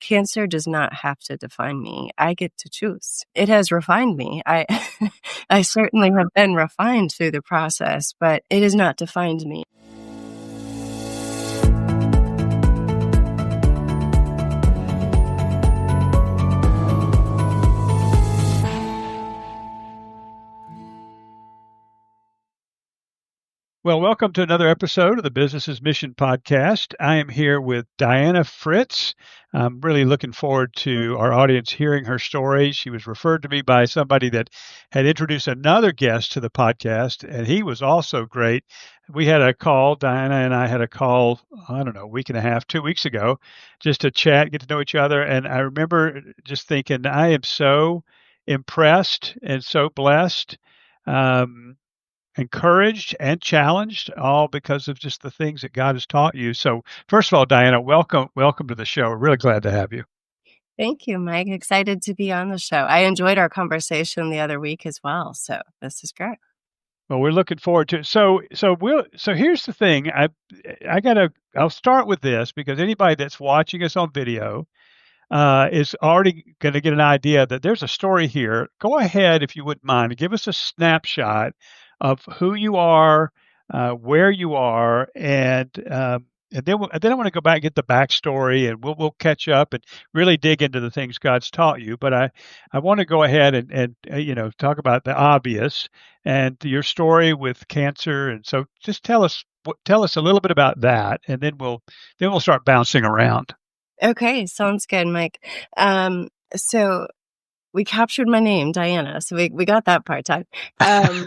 cancer does not have to define me. I get to choose. It has refined me. I I certainly have been refined through the process, but it has not defined me. Well, welcome to another episode of the Business's Mission podcast. I am here with Diana Fritz. I'm really looking forward to our audience hearing her story. She was referred to me by somebody that had introduced another guest to the podcast, and he was also great. We had a call, Diana and I had a call, I don't know, a week and a half, 2 weeks ago, just to chat, get to know each other. And I remember just thinking, I am so impressed and so blessed. Encouraged and challenged, all because of just the things that God has taught you. So, first of all, Diana, welcome to the show. We're really glad to have you. Thank you, Mike. Excited to be on the show. I enjoyed our conversation the other week as well. So this is great. Well, we're looking forward to it. So here's the thing. I'll start with this because anybody that's watching us on video is already going to get an idea that there's a story here. Go ahead, if you wouldn't mind, and give us a snapshot of who you are, where you are, and then I want to go back and get the backstory, and we'll catch up and really dig into the things God's taught you. But I want to go ahead and talk about the obvious and your story with cancer, and so just tell us a little bit about that, and then we'll start bouncing around. Okay, sounds good, Mike. So we captured my name, Diana. So we got that part done. I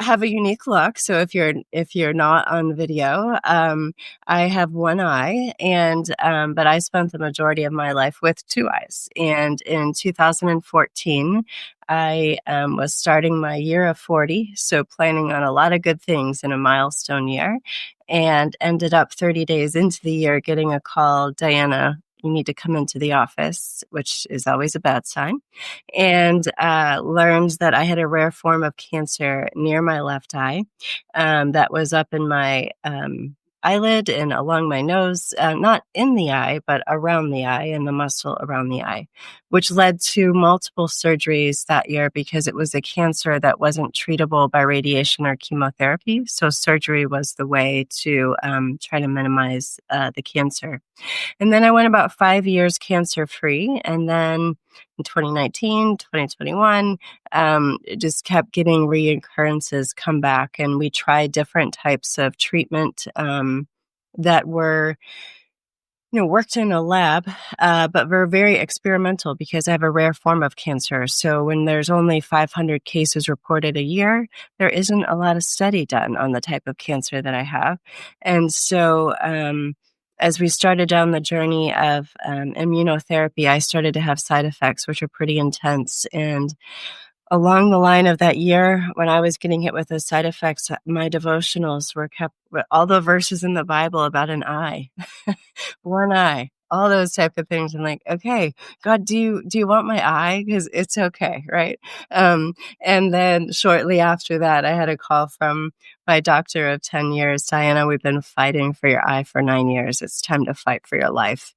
have a unique look. So if you're not on video, I have one eye, and but I spent the majority of my life with two eyes. And in 2014, I was starting my year of 40, so planning on a lot of good things in a milestone year, and ended up 30 days into the year getting a call, Diana, you need to come into the office, which is always a bad sign, and learned that I had a rare form of cancer near my left eye that was up in my eyelid and along my nose, not in the eye, but around the eye and the muscle around the eye, which led to multiple surgeries that year because it was a cancer that wasn't treatable by radiation or chemotherapy. So surgery was the way to try to minimize the cancer. And then I went about 5 years cancer-free. And then in 2019, 2021, it just kept getting reoccurrences come back. And we tried different types of treatment that were, worked in a lab, but were very experimental because I have a rare form of cancer. So when there's only 500 cases reported a year, there isn't a lot of study done on the type of cancer that I have. And so, as we started down the journey of immunotherapy, I started to have side effects, which are pretty intense. And along the line of that year, when I was getting hit with those side effects, my devotionals were kept with all the verses in the Bible about an eye, one eye, all those type of things. I'm like, okay, God, do you want my eye? Because it's okay, right? And then shortly after that, I had a call from my doctor of 10 years, Diana, we've been fighting for your eye for 9 years. It's time to fight for your life.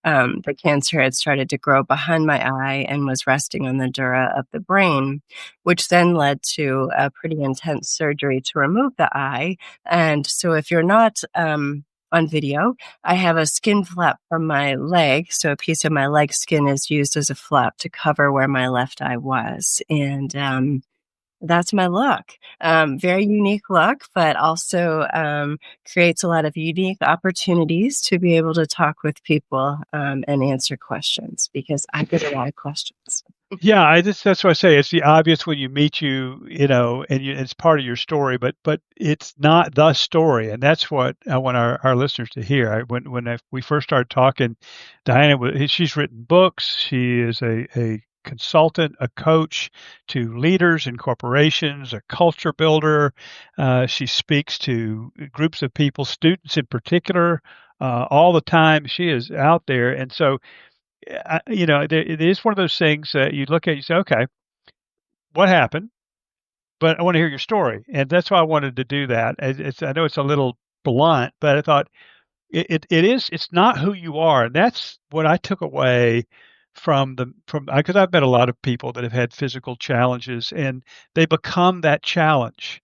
The cancer had started to grow behind my eye and was resting on the dura of the brain, which then led to a pretty intense surgery to remove the eye. And so if you're not on video, I have a skin flap from my leg. So a piece of my leg skin is used as a flap to cover where my left eye was. And that's my look. Very unique look, but also creates a lot of unique opportunities to be able to talk with people and answer questions because I get a lot of questions. Yeah, that's what I say. It's the obvious when you meet it's part of your story, but it's not the story, and that's what I want our listeners to hear. We first started talking, Diana, she's written books. She is a consultant, a coach to leaders and corporations, a culture builder. She speaks to groups of people, students in particular, all the time. She is out there, and so. It is one of those things that you look at, you say, okay, what happened? But I want to hear your story. And that's why I wanted to do that. I know it's a little blunt, but I thought, it's not who you are. And that's what I took away from because I've met a lot of people that have had physical challenges and they become that challenge.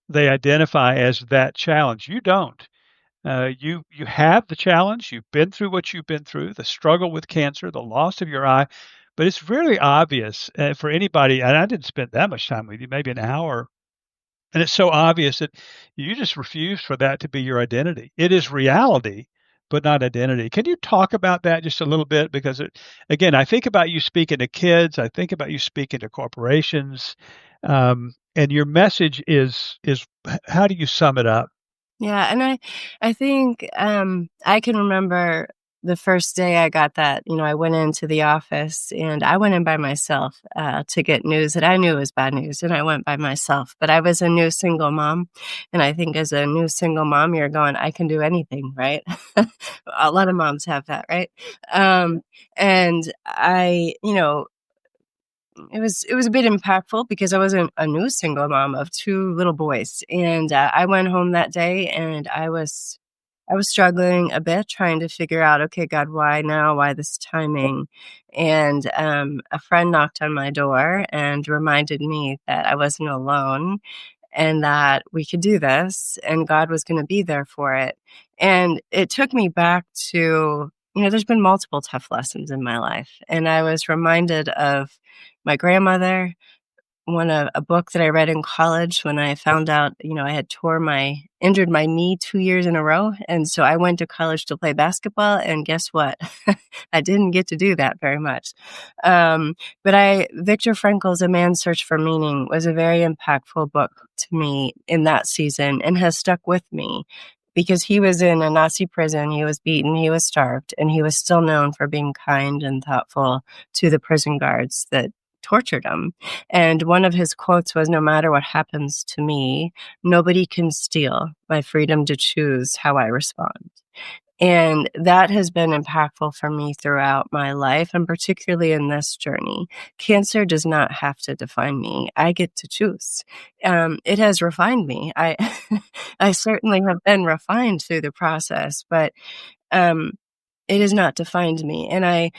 They identify as that challenge. You don't. You have the challenge. You've been through what you've been through, the struggle with cancer, the loss of your eye, but it's really obvious for anybody. And I didn't spend that much time with you, maybe an hour, and it's so obvious that you just refuse for that to be your identity. It is reality, but not identity. Can you talk about that just a little bit? Because again, I think about you speaking to kids. I think about you speaking to corporations, and your message is how do you sum it up? Yeah, and I think, I can remember the first day I got that, I went into the office, and I went in by myself, to get news that I knew was bad news, and I went by myself, but I was a new single mom, and I think as a new single mom, you're going, "I can do anything," right? A lot of moms have that, right? And it was a bit impactful because I was a new single mom of 2 little boys, and, I went home that day, and I was struggling a bit trying to figure out, "Okay, God, why now? Why this timing?" And, a friend knocked on my door and reminded me that I wasn't alone and that we could do this and God was gonna be there for it. And it took me back to, there's been multiple tough lessons in my life, and I was reminded of my grandmother, a book that I read in college when I found out, I had injured my knee 2 years in a row, and so I went to college to play basketball, and guess what? I didn't get to do that very much. But Viktor Frankl's A Man's Search for Meaning was a very impactful book to me in that season and has stuck with me because he was in a Nazi prison, he was beaten, he was starved, and he was still known for being kind and thoughtful to the prison guards that tortured him. And one of his quotes was, "No matter what happens to me, nobody can steal my freedom to choose how I respond." And that has been impactful for me throughout my life, and particularly in this journey. Cancer does not have to define me. I get to choose. It has refined me. I certainly have been refined through the process, but um, it has not defined me. And I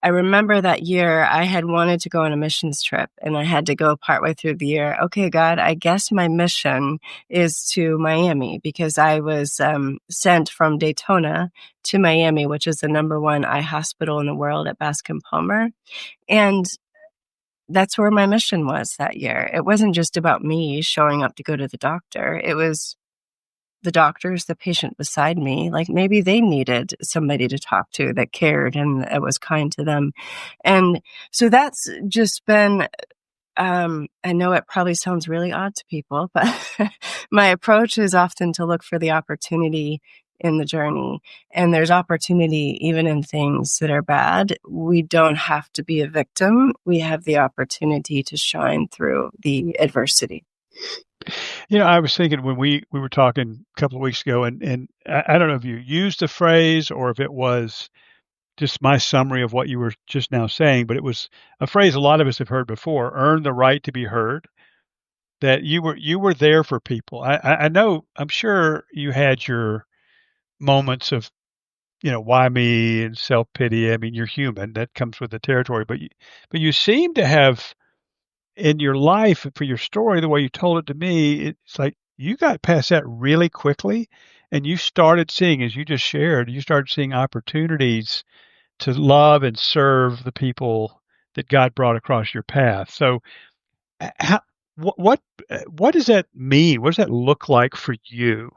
remember that year I had wanted to go on a missions trip and I had to go partway through the year. Okay, God, I guess my mission is to Miami because I was sent from Daytona to Miami, which is the number one eye hospital in the world at Bascom Palmer. And that's where my mission was that year. It wasn't just about me showing up to go to the doctor. It was the doctors, the patient beside me, like maybe they needed somebody to talk to that cared and was kind to them. And so that's just been, I know it probably sounds really odd to people, but my approach is often to look for the opportunity in the journey. And there's opportunity even in things that are bad. We don't have to be a victim. We have the opportunity to shine through the adversity. I was thinking when we were talking a couple of weeks ago, and I don't know if you used the phrase or if it was just my summary of what you were just now saying, but it was a phrase a lot of us have heard before: earn the right to be heard. That you were there for people. I know. I'm sure you had your moments of why me and self pity. I mean, you're human. That comes with the territory. But you seem to have in your life for your story, the way you told it to me, it's like you got past that really quickly and you started seeing, as you just shared, you started seeing opportunities to love and serve the people that God brought across your path. So, how, what does that mean? What does that look like for you?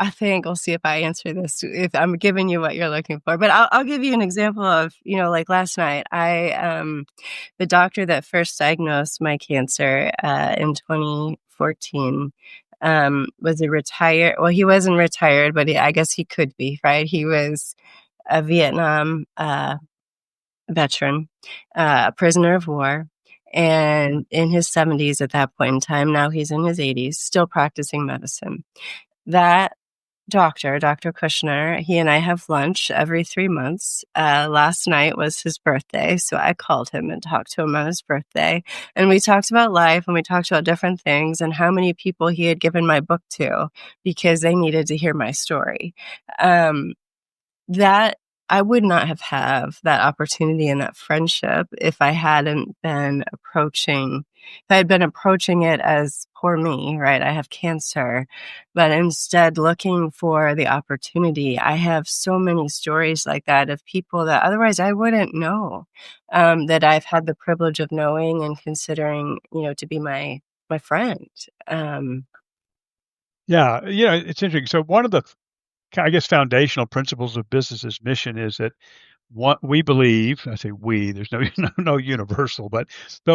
I think I'll see if I answer this, if I'm giving you what you're looking for, but I'll give you an example of, like last night, the doctor that first diagnosed my cancer, in 2014, was a he wasn't retired, but I guess he could be, right? He was a Vietnam, veteran, a prisoner of war, and in his 70s at that point in time. Now he's in his 80s, still practicing medicine. That Dr. Kushner. He and I have lunch every 3 months. Last night was his birthday, so I called him and talked to him on his birthday. And we talked about life and we talked about different things and how many people he had given my book to because they needed to hear my story. Um, that I would not have that opportunity and that friendship if I hadn't been approaching if I had been approaching it as poor me, right? I have cancer, but instead looking for the opportunity. I have so many stories like that of people that otherwise I wouldn't know, that I've had the privilege of knowing and considering, to be my friend. Um, Yeah, it's interesting. So one of the, I guess, foundational principles of business's mission is that what we believe, I say we, there's no no universal, but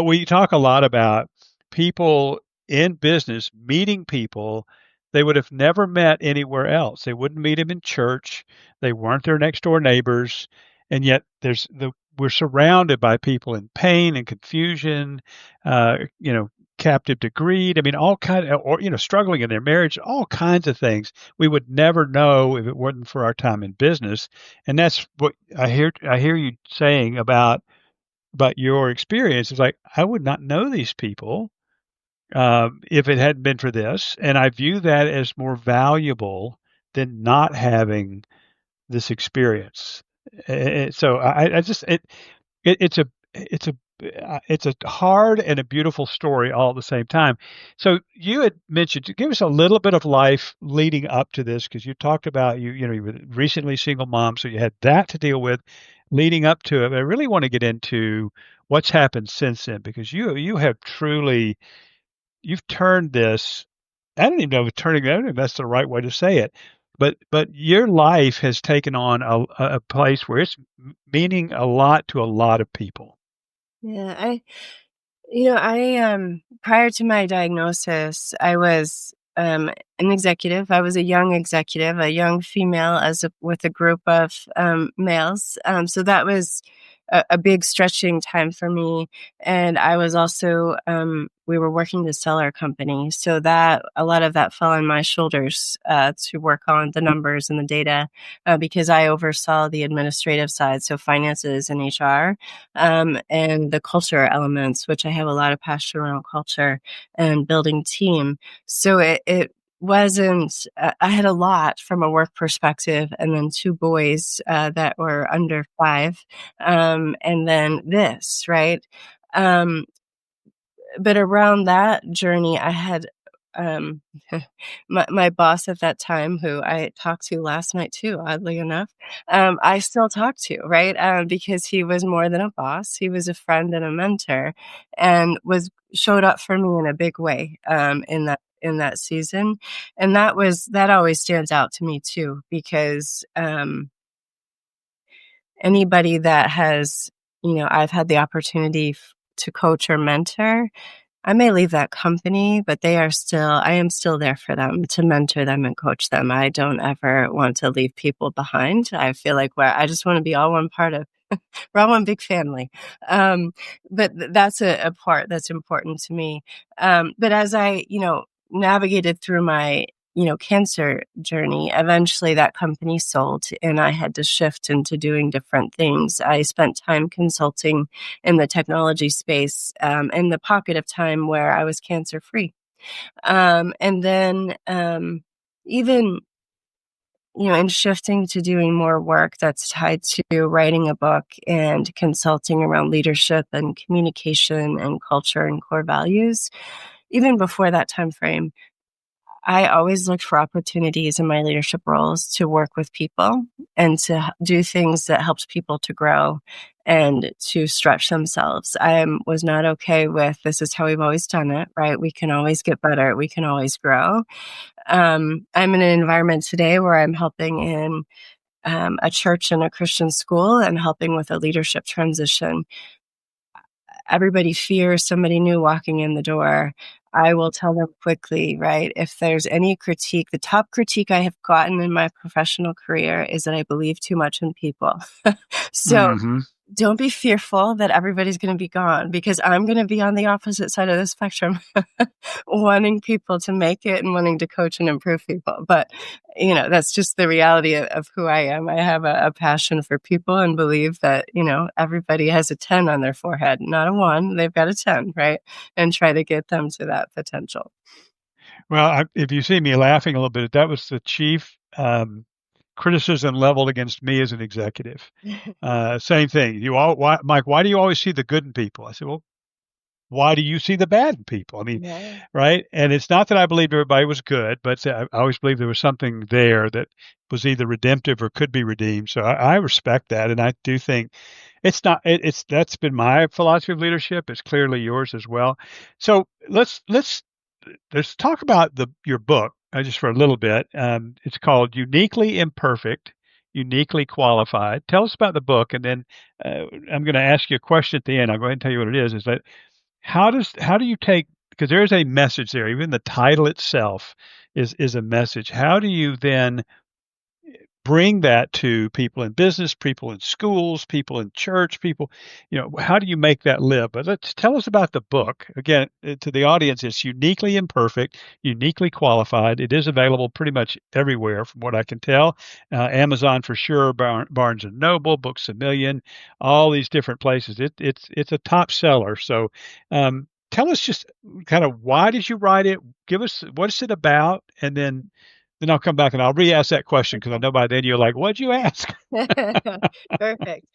we talk a lot about people in business meeting people they would have never met anywhere else. They wouldn't meet them in church. They weren't their next door neighbors, and yet we're surrounded by people in pain and confusion, uh, you know, captive to greed. I mean, all kind of, or struggling in their marriage, all kinds of things we would never know if it wasn't for our time in business. And that's what I hear you saying about your experience. It's like I would not know these people if it hadn't been for this, and I view that as more valuable than not having this experience. So I just it's a hard and a beautiful story all at the same time. So you had mentioned to give us a little bit of life leading up to this because you talked about you were recently single mom, so you had that to deal with leading up to it. But I really want to get into what's happened since then because you have truly you've turned this. I don't even know if turning. I don't know if that's the right way to say it, but your life has taken on a place where it's meaning a lot to a lot of people. yeah, prior to my diagnosis, I was an executive. I was a young executive, a young female with a group of males. So that was a big stretching time for me. And I was also, we were working to sell our company. So that a lot of that fell on my shoulders to work on the numbers and the data because I oversaw the administrative side, so finances and HR, and the culture elements, which I have a lot of passion around culture and building team. So it wasn't, I had a lot from a work perspective, and then two boys that were under 5, and then this, right? Um, but around that journey, I had um, my boss at that time, who I talked to last night too, oddly enough, I still talk to, right? Because he was more than a boss; he was a friend and a mentor, and was showed up for me in a big way in that season, and that always stands out to me too, because anybody that has, I've had the opportunity to coach or mentor, I may leave that company, but I am still there for them to mentor them and coach them. I don't ever want to leave people behind. I feel like I just want to be all one part of, we're all one big family. Um, but that's a part that's important to me. But as I, navigated through my, cancer journey, eventually that company sold and I had to shift into doing different things. I spent time consulting in the technology space, in the pocket of time where I was cancer free. And then, even, in shifting to doing more work that's tied to writing a book and consulting around leadership and communication and culture and core values, even before that time frame, I always looked for opportunities in my leadership roles to work with people and to do things that helped people to grow and to stretch themselves. I was not okay with this is how we've always done it, right? We can always get better. We can always grow. I'm in an environment today where I'm helping in a church and a Christian school and helping with a leadership transition. Everybody fears somebody new walking in the door. I will tell them quickly, right? If there's any critique, the top critique I have gotten in my professional career is that I believe too much in people. So Hmm. don't be fearful that everybody's going to be gone, because I'm going to be on the opposite side of the spectrum, wanting people to make it and wanting to coach and improve people. But, that's just the reality of who I am. I have a passion for people and believe that, everybody has a 10 on their forehead, not a 1. They've got a 10, right? And try to get them to that potential. Well, if you see me laughing a little bit, that was the chief criticism leveled against me as an executive. Same thing. Mike, why do you always see the good in people? I said, well, why do you see the bad in people? I mean, Yeah. right? And it's not that I believed everybody was good, but I always believed there was something there that was either redemptive or could be redeemed. So I respect that, and I do think it's not. It's that's been my philosophy of leadership. It's clearly yours as well. So let's talk about your book just for a little bit. It's called Uniquely Imperfect, Uniquely Qualified. Tell us about the book, and then I'm going to ask you a question at the end. I'll go ahead and tell you what it is. Is that how do you take, because there is a message there, even the title itself is a message. How do you then bring that to people in business, people in schools, people in church, people, how do you make that live? But let's tell us about the book. Again, to the audience, it's Uniquely Imperfect, Uniquely Qualified. It is available pretty much everywhere from what I can tell. Amazon for sure, Barnes and Noble, Books A Million, all these different places. It's a top seller. So tell us just kind of, why did you write it? Give us, what is it about? And then I'll come back and I'll re-ask that question, because I know by then you're like, what'd you ask? Perfect.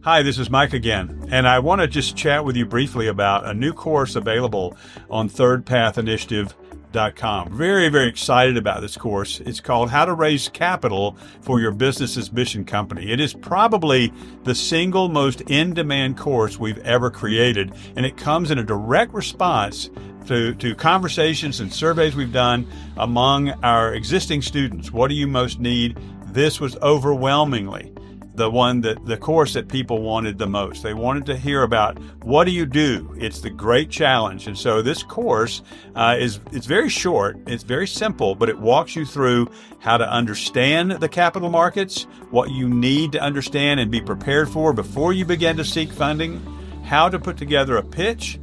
Hi, this is Mike again, and I want to just chat with you briefly about a new course available on thirdpathinitiative.com. Very, very excited about this course. It's called How to Raise Capital for Your Business's Mission Company. It is probably the single most in-demand course we've ever created, and it comes in a direct response to conversations and surveys we've done among our existing students. What do you most need? This was overwhelmingly the course that people wanted the most. They wanted to hear about, what do you do? It's the great challenge. And so this course it's very short, it's very simple, but it walks you through how to understand the capital markets, what you need to understand and be prepared for before you begin to seek funding, how to put together a pitch,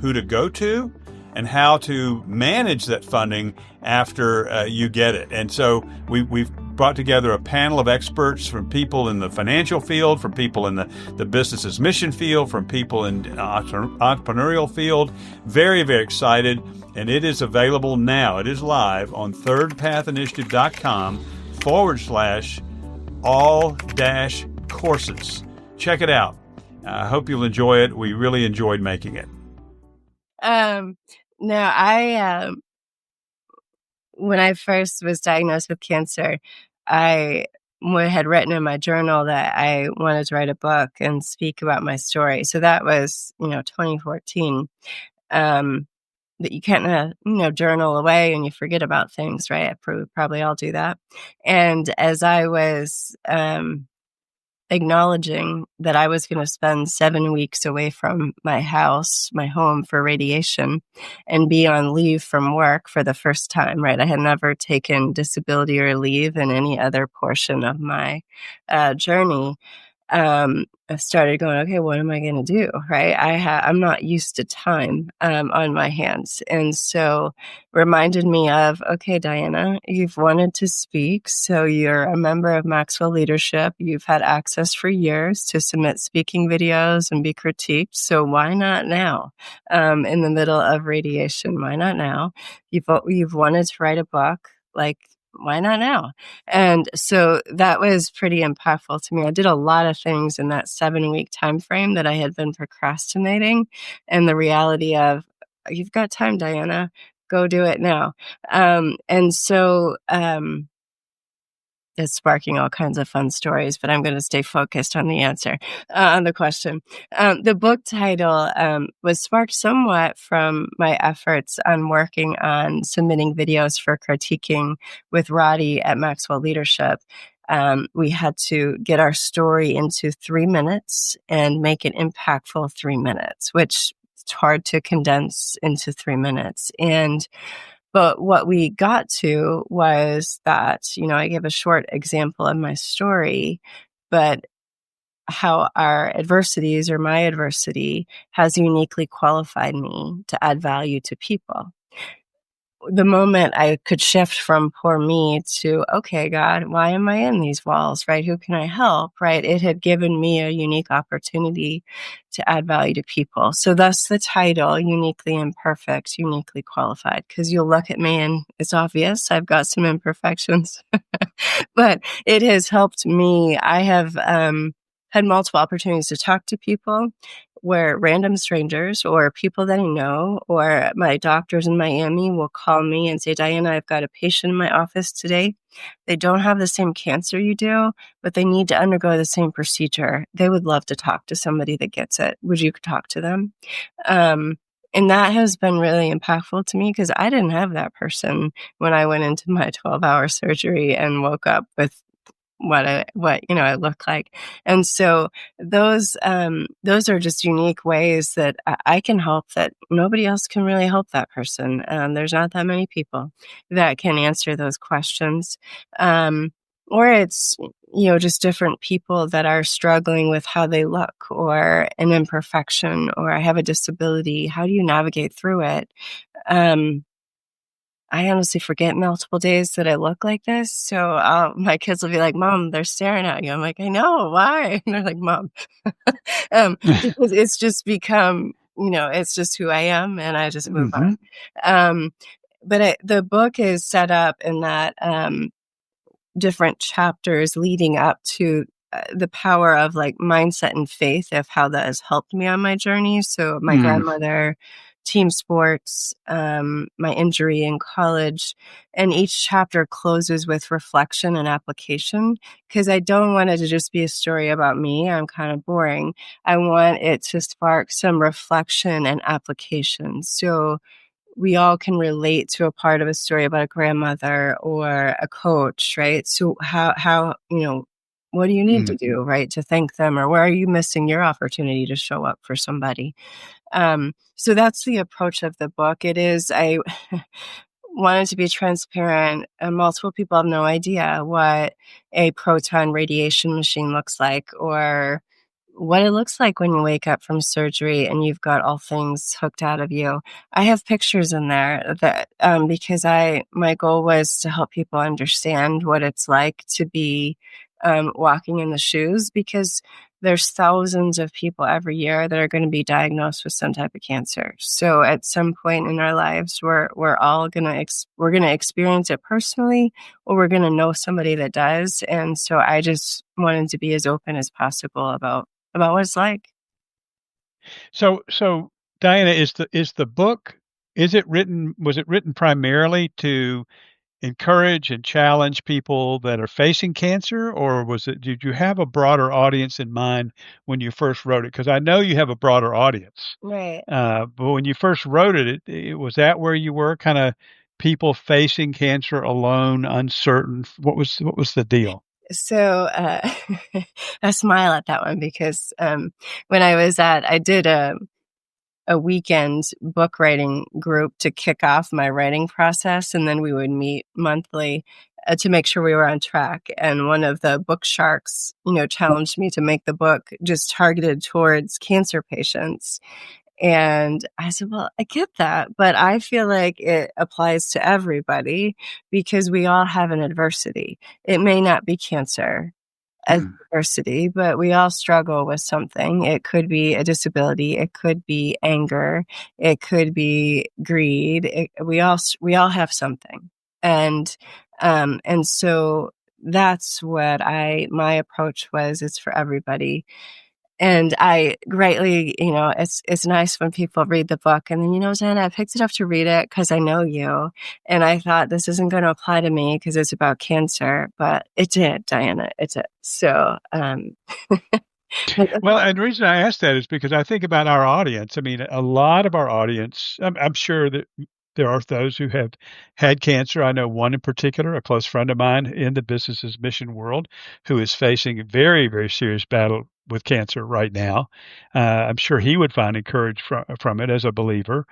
who to go to, and how to manage that funding after you get it. And so we've brought together a panel of experts from people in the financial field, from people in the business's mission field, from people in entrepreneurial field. Very, very excited. And it is available now. It is live on thirdpathinitiative.com/all-courses. Check it out. I hope you'll enjoy it. We really enjoyed making it. No, when I first was diagnosed with cancer, I had written in my journal that I wanted to write a book and speak about my story. So that was, 2014. That you can't, journal away and you forget about things, right? I probably all do that. And as I was, acknowledging that I was going to spend 7 weeks away from my home for radiation, and be on leave from work for the first time, right? I had never taken disability or leave in any other portion of my journey. I started going, okay, what am I going to do? Right. I'm not used to time, on my hands. And so reminded me of, okay, Diana, you've wanted to speak. So you're a member of Maxwell Leadership. You've had access for years to submit speaking videos and be critiqued. So why not now? In the middle of radiation, why not now? You've wanted to write a book, like, why not now? And so that was pretty impactful to me. I did a lot of things in that 7-week time frame that I had been procrastinating, and the reality of, you've got time, Diana, go do it now. And so it's sparking all kinds of fun stories, but I'm going to stay focused on the answer, on the question. The book title was sparked somewhat from my efforts on working on submitting videos for critiquing with Roddy at Maxwell Leadership. We had to get our story into 3 minutes and make it impactful 3 minutes, which it's hard to condense into 3 minutes. But what we got to was that, I gave a short example of my story, but how our adversities or my adversity has uniquely qualified me to add value to people. The moment I could shift from poor me to, okay, God, why am I in these walls, right? Who can I help, right? It had given me a unique opportunity to add value to people. So thus the title, Uniquely Imperfect, Uniquely Qualified, because you'll look at me and it's obvious I've got some imperfections, but it has helped me. I have had multiple opportunities to talk to people where random strangers or people that I know or my doctors in Miami will call me and say, Diana, I've got a patient in my office today. They don't have the same cancer you do, but they need to undergo the same procedure. They would love to talk to somebody that gets it. Would you talk to them? And that has been really impactful to me because I didn't have that person when I went into my 12-hour surgery and woke up with what I look like. And so those are just unique ways that I can help that nobody else can really help that person. There's not that many people that can answer those questions. Or it's, just different people that are struggling with how they look or an imperfection or I have a disability. How do you navigate through it? I honestly forget multiple days that I look like this. So my kids will be like, Mom, they're staring at you. I'm like, I know, why? And they're like, Mom, because it's just become, it's just who I am and I just move on. But the book is set up in that different chapters leading up to the power of like mindset and faith of how that has helped me on my journey. So my grandmother, team sports, my injury in college, and each chapter closes with reflection and application because I don't want it to just be a story about me. I'm kind of boring. I want it to spark some reflection and application. So we all can relate to a part of a story about a grandmother or a coach, right? So how what do you need to do, right, to thank them, or where are you missing your opportunity to show up for somebody? So that's the approach of the book. It is, I wanted to be transparent, and multiple people have no idea what a proton radiation machine looks like or what it looks like when you wake up from surgery and you've got all things hooked out of you. I have pictures in there that because my goal was to help people understand what it's like to be walking in the shoes, because there's thousands of people every year that are going to be diagnosed with some type of cancer. So at some point in our lives, we're all we're gonna experience it personally, or we're gonna know somebody that does. And so I just wanted to be as open as possible about what it's like. So Diana, is the book, was it written primarily to encourage and challenge people that are facing cancer, or did you have a broader audience in mind when you first wrote it? Because I know you have a broader audience. Right. But when you first wrote it was that where you were, kind of people facing cancer alone, uncertain? What was the deal? So I smile at that one because when I did a weekend book writing group to kick off my writing process, and then we would meet monthly to make sure we were on track. And one of the book sharks, challenged me to make the book just targeted towards cancer patients. And I said, well, I get that, but I feel like it applies to everybody because we all have an adversity. It may not be cancer as adversity, but we all struggle with something. It could be a disability. It could be anger. It could be greed. We all have something. And so that's what my approach was. It's for everybody. And I greatly, it's nice when people read the book and then, Jen, I picked it up to read it because I know you. And I thought this isn't going to apply to me because it's about cancer, but it did, Diana. It did. So, Well, and the reason I ask that is because I think about our audience. I mean, a lot of our audience, I'm sure that there are those who have had cancer. I know one in particular, a close friend of mine in the business mission world, who is facing a very, very serious battle with cancer right now. I'm sure he would find encouragement from it as a believer.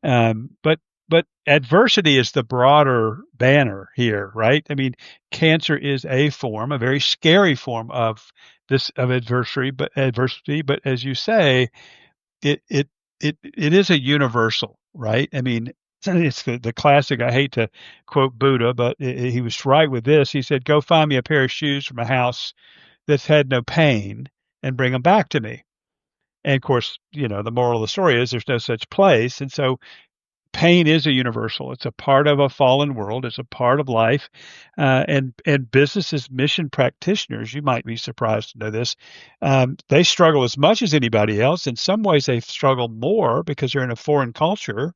But but adversity is the broader banner here, right? I mean, cancer is a very scary form of adversity, but as you say, it it it is a universal, right? I mean, it's the classic. I hate to quote Buddha, but he was right with this. He said, "Go find me a pair of shoes from a house that's had no pain, and bring them back to me." And of course, the moral of the story is there's no such place. And so pain is a universal. It's a part of a fallen world. It's a part of life. And businesses, mission practitioners, you might be surprised to know this, they struggle as much as anybody else. In some ways, they struggle more because they're in a foreign culture,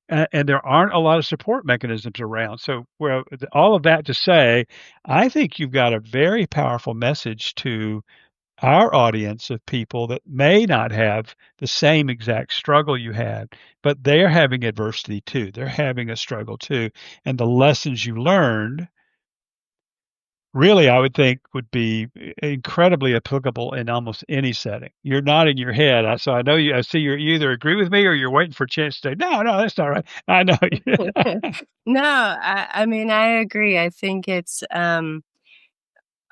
and there aren't a lot of support mechanisms around. So, well, all of that to say, I think you've got a very powerful message to our audience of people that may not have the same exact struggle you had, but they're having adversity too. They're having a struggle too. And the lessons you learned really, I would think, would be incredibly applicable in almost any setting. You're nodding your head. So I know I see you either agree with me or you're waiting for a chance to say, no, that's not right. I know. No, I mean, I agree. I think I'll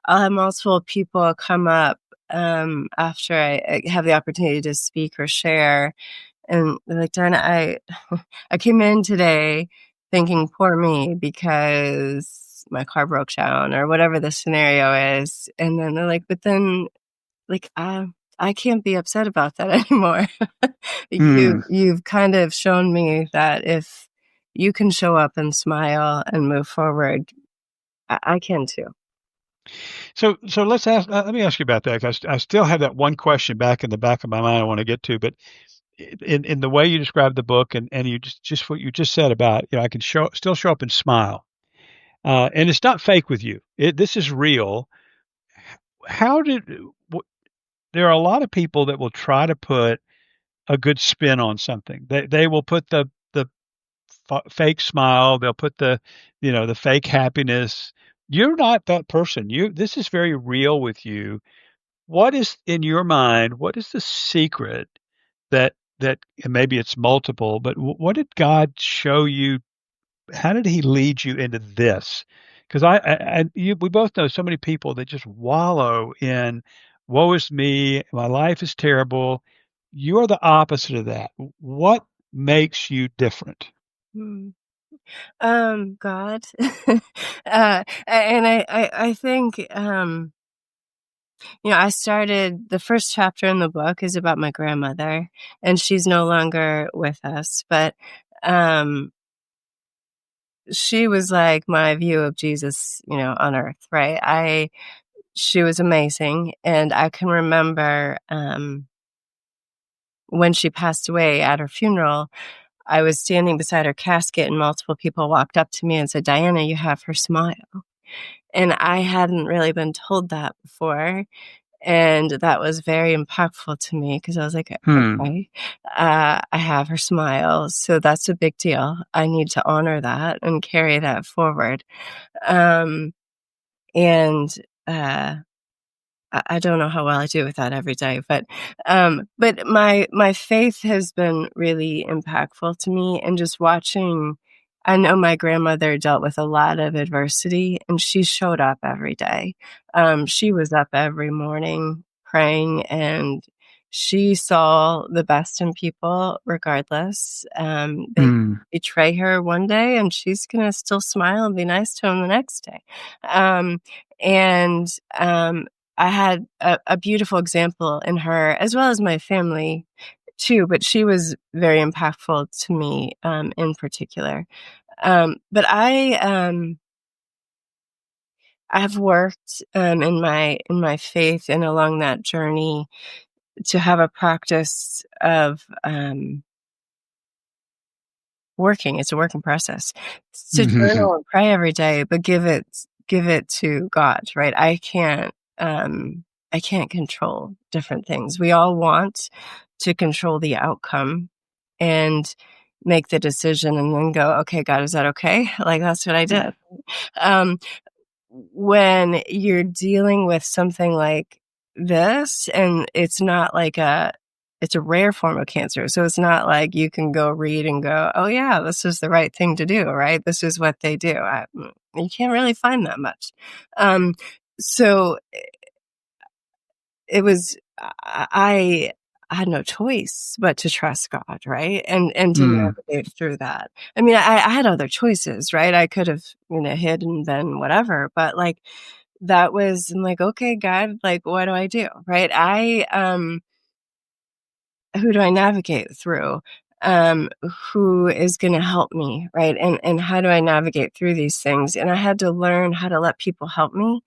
have multiple people come up after I have the opportunity to speak or share, and they're like, Diana, I came in today thinking, poor me, because my car broke down or whatever the scenario is. And then they're like, but then, like, I can't be upset about that anymore. You've kind of shown me that if you can show up and smile and move forward, I can too. So let me ask you about that. 'Cause I still have that one question back in the back of my mind I want to get to, but in the way you described the book and you just what you just said about, I can still show up and smile. And it's not fake with you. This is real. How did there are a lot of people that will try to put a good spin on something. They will put the fake smile. They'll put the fake happiness. You're not that person. This is very real with you. What is in your mind? What is the secret that and maybe it's multiple, but what did God show you? How did he lead you into this? Because we both know so many people that just wallow in, woe is me, my life is terrible. You're the opposite of that. What makes you different? Hmm. God. And I think, I started the first chapter in the book is about my grandmother, and she's no longer with us, but, she was like my view of Jesus, on earth, right? She was amazing, and I can remember, when she passed away at her funeral, I was standing beside her casket and multiple people walked up to me and said, "Diana, you have her smile." And I hadn't really been told that before. And that was very impactful to me because I was like, Hmm. okay, I have her smile. So that's a big deal. I need to honor that and carry that forward. Um, and, uh, I don't know how well I do with that every day, but my faith has been really impactful to me, and just watching. I know my grandmother dealt with a lot of adversity, and she showed up every day. She was up every morning praying, and she saw the best in people regardless. They Hmm. betray her one day, and she's gonna still smile and be nice to him the next day. Um, and I had a beautiful example in her, as well as my family too, but she was very impactful to me, in particular. But I have worked, in my faith and along that journey to have a practice of, working. It's a working process. To journal and pray every day, but give it to God, right? I can't control different things. We all want to control the outcome and make the decision and then go, "Okay, God, is that okay?" Like, that's what I did. Um, when you're dealing with something like this, and it's not like it's a rare form of cancer. So it's not like you can go read and go, oh yeah, this is the right thing to do, right? This is what they do. You can't really find that much. So it was, I had no choice but to trust God, right? And to Mm. navigate through that. I mean, I had other choices, right? I could have, hid and then whatever, but like that was, I'm like, okay, God, like, what do I do? Right? Who do I navigate through? Who is going to help me, right? And how do I navigate through these things? And I had to learn how to let people help me.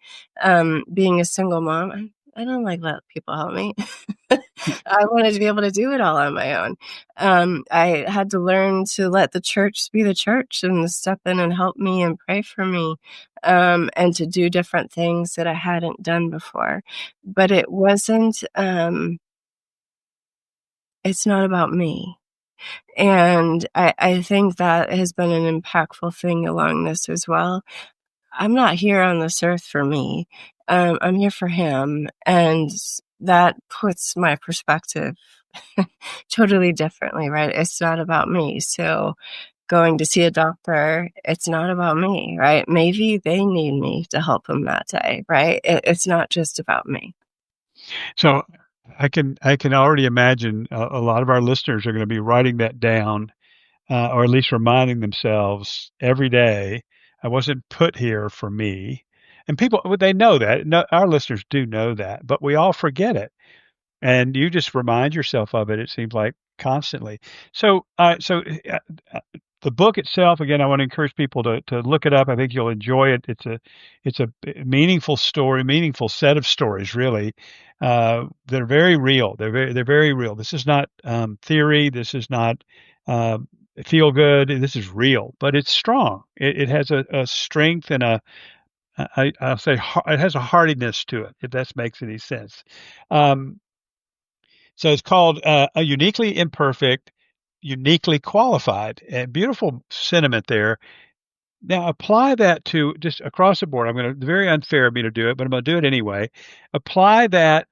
Being a single mom, I don't like let people help me. I wanted to be able to do it all on my own. I had to learn to let the church be the church and step in and help me and pray for me, and to do different things that I hadn't done before. But it wasn't. It's not about me. And I think that has been an impactful thing along this as well. I'm not here on this earth for me. I'm here for him. And that puts my perspective totally differently, right? It's not about me. So going to see a doctor, it's not about me, right? Maybe they need me to help them that day, right? It's not just about me. So I can already imagine a lot of our listeners are going to be writing that down, or at least reminding themselves every day. I wasn't put here for me, and people, well, they know that. No, our listeners do know that, but we all forget it. And you just remind yourself of it, it seems like constantly. So uh, the book itself, again, I want to encourage people to look it up. I think you'll enjoy it. It's a meaningful story, meaningful set of stories, really, that are very real. They're very real. This is not theory. This is not uh, feel good. This is real, but it's strong. It has a strength and I'll say it has a hardiness to it, if that makes any sense. Um, so it's called A Uniquely Imperfect, Uniquely Qualified. And beautiful sentiment there. Now apply that to just across the board. Very unfair of me to do it, but I'm going to do it anyway. Apply that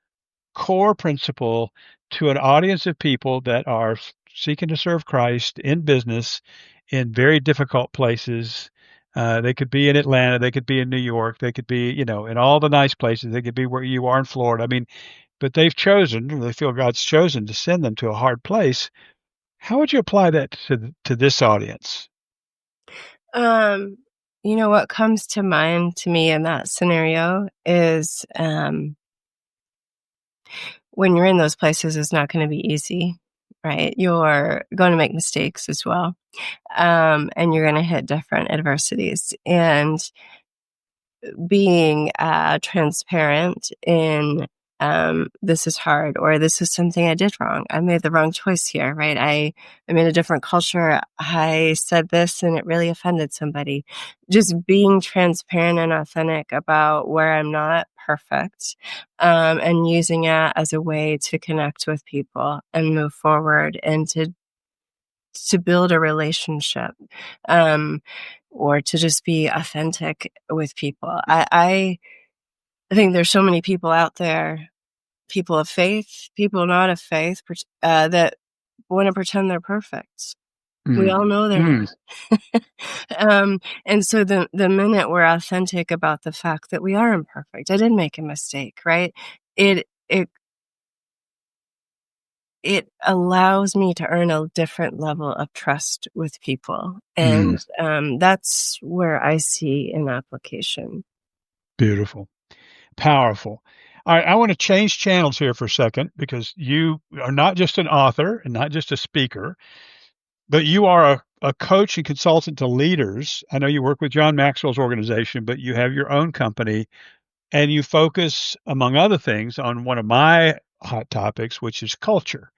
core principle to an audience of people that are seeking to serve Christ in business in very difficult places. They could be in Atlanta, they could be in New York, they could be, in all the nice places. They could be where you are in Florida. I mean, but they feel God's chosen to send them to a hard place. How would you apply that to this audience? Um, what comes to mind to me in that scenario is, when you're in those places, it's not going to be easy, right? You're going to make mistakes as well. And you're going to hit different adversities. And being transparent in, this is hard, or this is something I did wrong. I made the wrong choice here, right? I'm in a different culture. I said this and it really offended somebody. Just being transparent and authentic about where I'm not perfect, and using it as a way to connect with people and move forward and to build a relationship, um, or to just be authentic with people. I think there's so many people out there, people of faith, people not of faith, that want to pretend they're perfect. We Mm. all know they're Mm. not. And so the minute we're authentic about the fact that we are imperfect, I did make a mistake, right? It it it allows me to earn a different level of trust with people, Mm. and that's where I see an application. Beautiful. Powerful. All right, I want to change channels here for a second because you are not just an author and not just a speaker, but you are a coach and consultant to leaders. I know you work with John Maxwell's organization, but you have your own company and you focus, among other things, on one of my hot topics, which is culture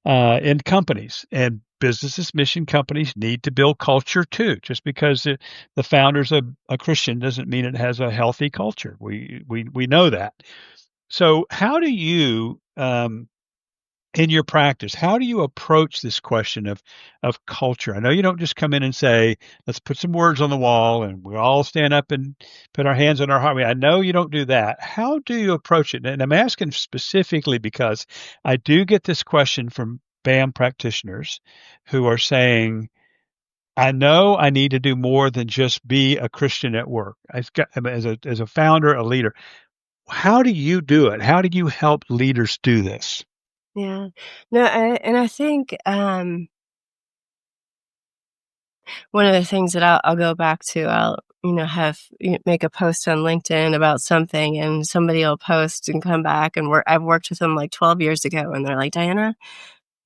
in companies. And businesses, mission companies need to build culture too. Just because the founder's a Christian doesn't mean it has a healthy culture. We know that. So, how do you in your practice, how do you approach this question of culture? I know you don't just come in and say, "Let's put some words on the wall and we all stand up and put our hands on our heart." I mean, I know you don't do that. How do you approach it? And I'm asking specifically because I do get this question from BAM practitioners who are saying, "I know I need to do more than just be a Christian at work. As a founder, a leader. How do you do it? How do you help leaders do this?" Yeah. No, and I think, one of the things that I'll go back to, I'll, have make a post on LinkedIn about something, and somebody will post and come back, and I've worked with them like 12 years ago, and they're like, "Diana,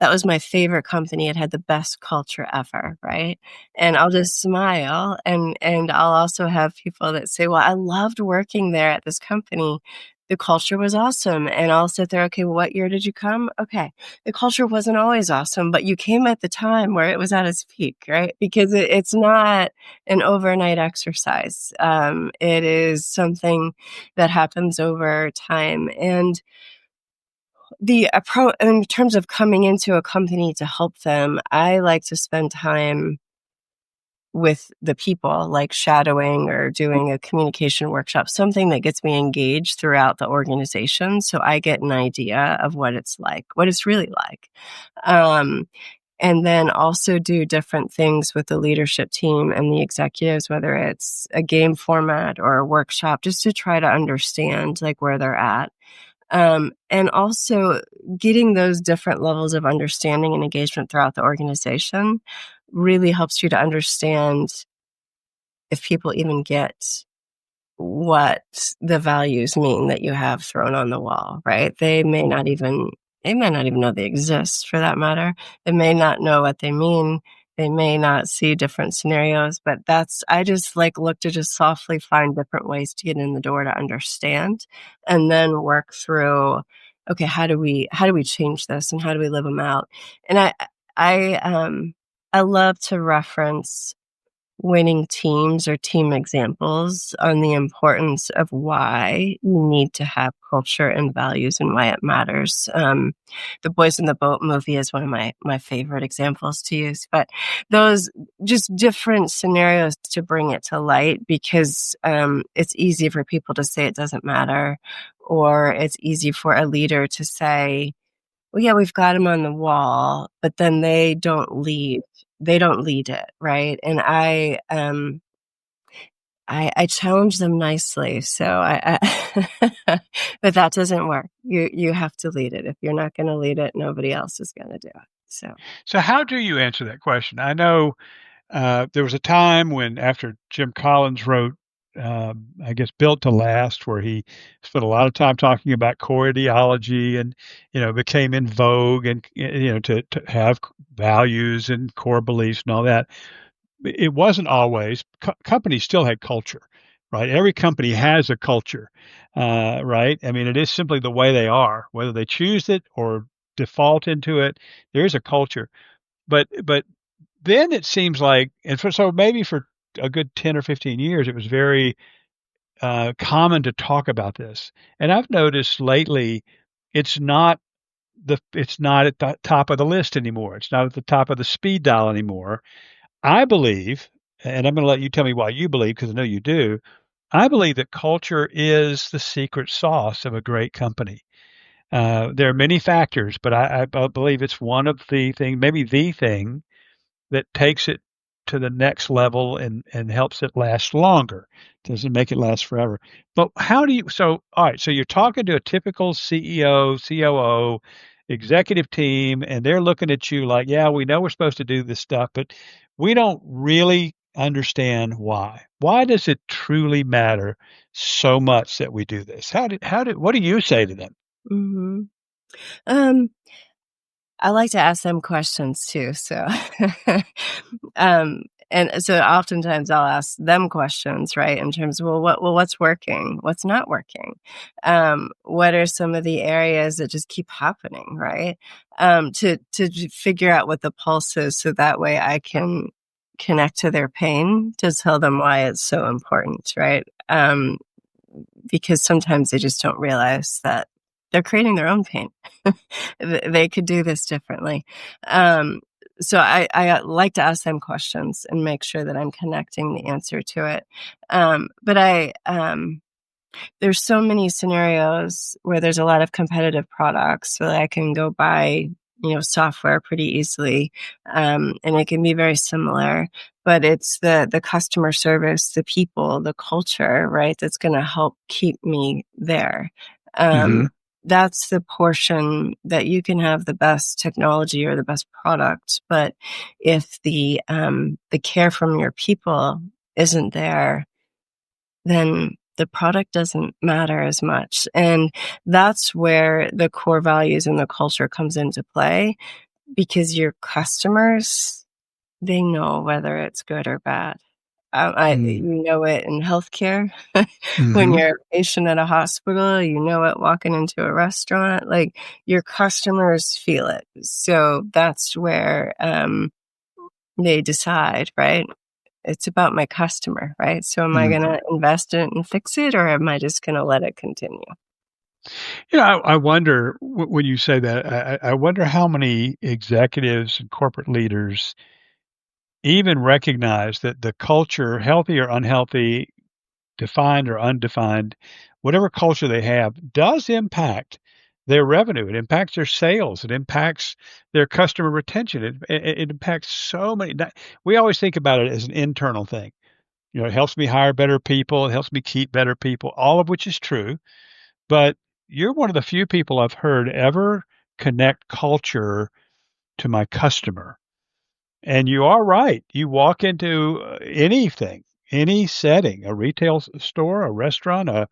that was my favorite company. It had the best culture ever," right? And I'll just smile, and I'll also have people that say, "Well, I loved working there at this company. The culture was awesome." And I'll sit there, "Okay, well, what year did you come?" "Okay, the culture wasn't always awesome, but you came at the time where it was at its peak," right? Because it's not an overnight exercise. It is something that happens over time. And the approach in terms of coming into a company to help them, I like to spend time with the people, like shadowing or doing a communication workshop, something that gets me engaged throughout the organization, so I get an idea of what it's like, what it's really like. Um, and then also do different things with the leadership team and the executives, whether it's a game format or a workshop, just to try to understand like where they're at. And also getting those different levels of understanding and engagement throughout the organization really helps you to understand if people even get what the values mean that you have thrown on the wall, right? They may not even know they exist, for that matter. They may not know what they mean. They may not see different scenarios, but I just like look to just softly find different ways to get in the door to understand, and then work through, okay, how do we change this, and how do we live them out? And I I love to reference winning teams or team examples on the importance of why you need to have culture and values and why it matters. The Boys in the Boat movie is one of my favorite examples to use, but those just different scenarios to bring it to light, because it's easy for people to say it doesn't matter, or it's easy for a leader to say, "Well, yeah, we've got them on the wall," but then they don't lead it, right? And I challenge them nicely, so but that doesn't work. You have to lead it. If you're not gonna lead it, nobody else is gonna do it, so. So how do you answer that question? I know there was a time when, after Jim Collins wrote, I guess, Built to Last, where he spent a lot of time talking about core ideology and, became in vogue and, to have values and core beliefs and all that. It wasn't always. Companies still had culture, right? Every company has a culture, right? I mean, it is simply the way they are, whether they choose it or default into it. There is a culture, but then it seems like, and so maybe for a good 10 or 15 years, it was very common to talk about this. And I've noticed lately, it's not it's not at the top of the list anymore. It's not at the top of the speed dial anymore. I believe, and I'm going to let you tell me why you believe, because I know you do. I believe that culture is the secret sauce of a great company. There are many factors, but I believe it's one of the thing, maybe the thing that takes it to the next level and helps it last longer. Doesn't make it last forever. But how do you, so, all right, so you're talking to a typical CEO, COO, executive team, and they're looking at you like, yeah, we know we're supposed to do this stuff, but we don't really understand why. Why does it truly matter so much that we do this? What do you say to them? Mhm. Um, I like to ask them questions too, so, and so oftentimes I'll ask them questions, right, in terms of, what's working? What's not working? What are some of the areas that just keep happening, right? To figure out what the pulse is, so that way I can connect to their pain to tell them why it's so important, right? Because sometimes they just don't realize that they're creating their own pain. They could do this differently. So I like to ask them questions and make sure that I'm connecting the answer to it. But there's so many scenarios where there's a lot of competitive products, so that I can go buy, software pretty easily, and it can be very similar. But it's the customer service, the people, the culture, right? That's going to help keep me there. Mm-hmm. That's the portion that you can have the best technology or the best product, but if the care from your people isn't there, then the product doesn't matter as much. And that's where the core values and the culture comes into play, because your customers, they know whether it's good or bad. You know it in healthcare. When Mm-hmm. you're a patient at a hospital, you know it walking into a restaurant. Like, your customers feel it. So that's where they decide, right? It's about my customer, right? So am I Mm. going to invest in it and fix it, or am I just going to let it continue? I wonder when you say that, I wonder how many executives and corporate leaders even recognize that the culture, healthy or unhealthy, defined or undefined, whatever culture they have, does impact their revenue. It impacts their sales. It impacts their customer retention. It impacts so many. We always think about it as an internal thing. It helps me hire better people. It helps me keep better people, all of which is true. But you're one of the few people I've heard ever connect culture to my customer. And you are right. You walk into anything, any setting, a retail store, a restaurant, a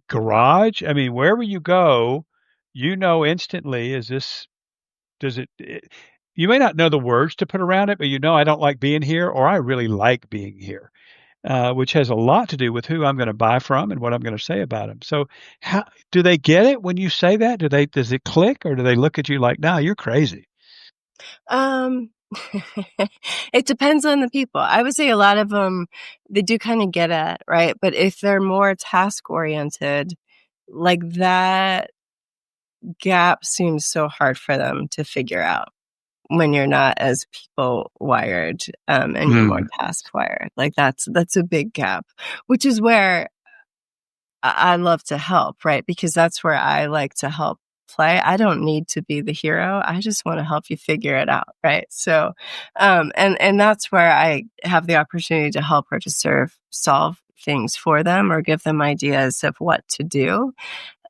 garage. I mean, wherever you go, you know instantly, does it, you may not know the words to put around it, but I don't like being here, or I really like being here, which has a lot to do with who I'm going to buy from and what I'm going to say about them. So, how do they get it when you say that? Does it click, or do they look at you like, "No, you're crazy"? Um, it depends on the people. I would say a lot of them, they do kind of get it, right? But if they're more task oriented, like, that gap seems so hard for them to figure out when you're not as people wired, and you're more Mm. task wired. Like, that's a big gap, which is where I love to help, right? Because that's where I like to help play. I don't need to be the hero. I just want to help you figure it out, right? So, and that's where I have the opportunity to help or to solve things for them, or give them ideas of what to do.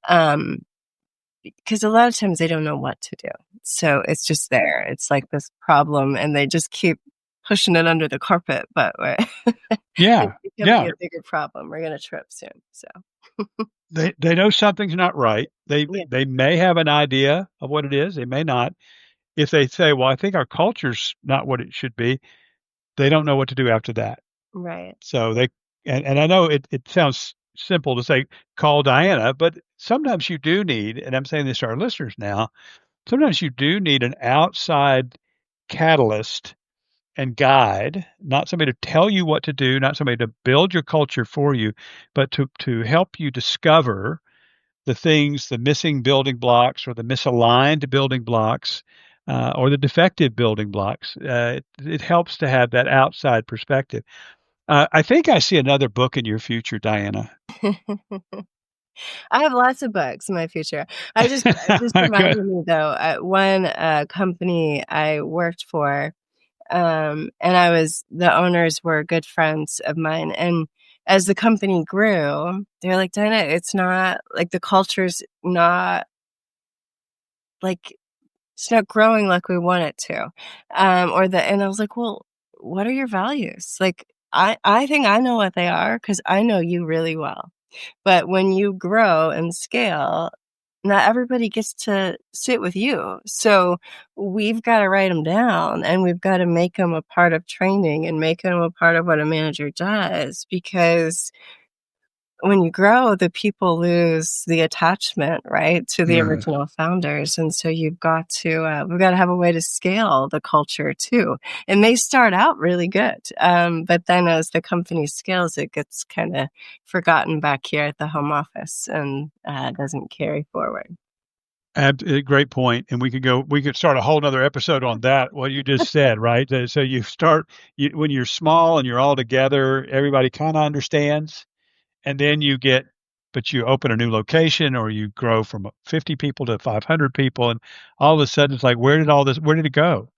Because a lot of times they don't know what to do. So it's just there. It's like this problem, and they just keep pushing it under the carpet, but it's Yeah, becoming yeah. a bigger problem. We're going to trip soon. So, They know something's not right. They yeah, they may have an idea of what it is. They may not. If they say, "Well, I think our culture's not what it should be," they don't know what to do after that. right. So and I know it sounds simple to say call Diana, but sometimes you do need, and I'm saying this to our listeners now, sometimes you do need an outside catalyst and guide, not somebody to tell you what to do, not somebody to build your culture for you, but to help you discover the things, the missing building blocks, or the misaligned building blocks, or the defective building blocks. It helps to have that outside perspective. I think I see another book in your future, Diana. I have lots of books in my future. It just Good. reminded me, though, at one company I worked for, and the owners were good friends of mine. And as the company grew, they're like, Diana, it's not like the culture's not like, it's not growing like we want it to. And I was like, well, what are your values? Like, I think I know what they are, because I know you really well. But when you grow and scale, not everybody gets to sit with you. So we've got to write them down, and we've got to make them a part of training, and make them a part of what a manager does, because when you grow, the people lose the attachment, right, to the Mm. original founders. And so we've got to have a way to scale the culture too. It may start out really good, but then as the company scales, it gets kind of forgotten back here at the home office and doesn't carry forward. Great point. And we could start a whole nother episode on that, what you just said, right? So when you're small and you're all together, everybody kind of understands. And then but you open a new location or you grow from 50 people to 500 people. And all of a sudden it's like, where did it go?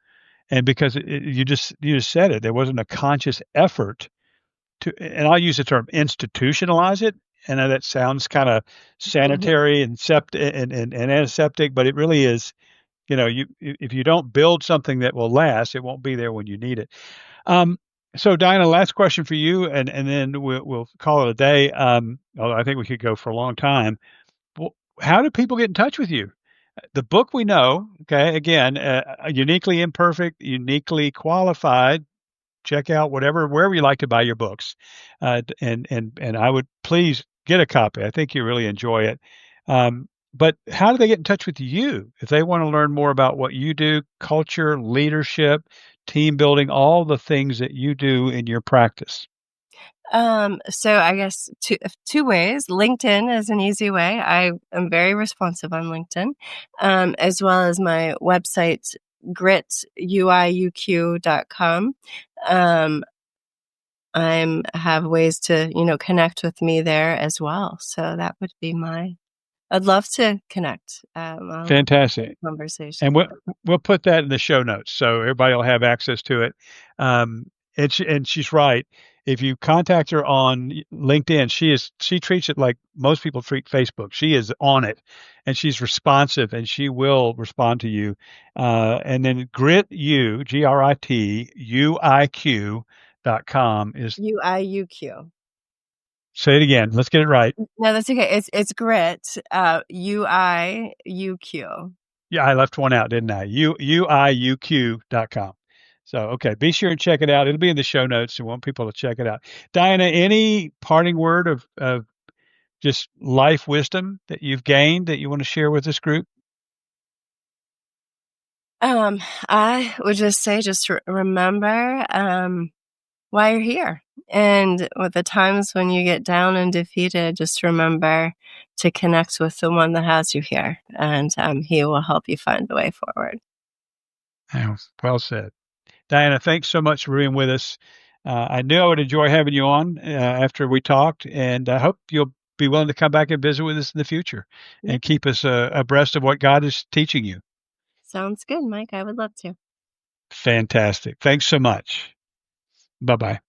And because you just said it, there wasn't a conscious effort and I'll use the term institutionalize it. I know that sounds kind of sanitary and and antiseptic, but it really is. If you don't build something that will last, it won't be there when you need it. Um, so, Diana, last question for you, and then we'll call it a day. Although I think we could go for a long time. Well, how do people get in touch with you? The book we know, okay, again, uniquely imperfect, uniquely qualified. Check out wherever you like to buy your books, and I would please get a copy. I think you really enjoy it. But how do they get in touch with you if they want to learn more about what you do, culture, leadership, team building, all the things that you do in your practice? So I guess two ways. LinkedIn is an easy way. I am very responsive on LinkedIn, as well as my website, grituiuq.com. I have ways to connect with me there as well. So that would be I'd love to connect. I'll Fantastic. And conversation. we'll put that in the show notes so everybody will have access to it. Um, and she's right. If you contact her on LinkedIn, she treats it like most people treat Facebook. She is on it, and she's responsive, and she will respond to you. And then GritUiq.com is. UIUQ. Say it again. Let's get it right. No, that's okay. It's grit. UIUQ. Yeah, I left one out, didn't I? UIUQ.com. So, okay, be sure and check it out. It'll be in the show notes. We want people to check it out. Diana, any parting word of just life wisdom that you've gained that you want to share with this group? I would just say, remember why you're here. And with the times when you get down and defeated, just remember to connect with the one that has you here, and he will help you find the way forward. Oh, well said. Diana, thanks so much for being with us. I knew I would enjoy having you on after we talked, and I hope you'll be willing to come back and visit with us in the future and keep us abreast of what God is teaching you. Sounds good, Mike. I would love to. Fantastic. Thanks so much. Bye-bye.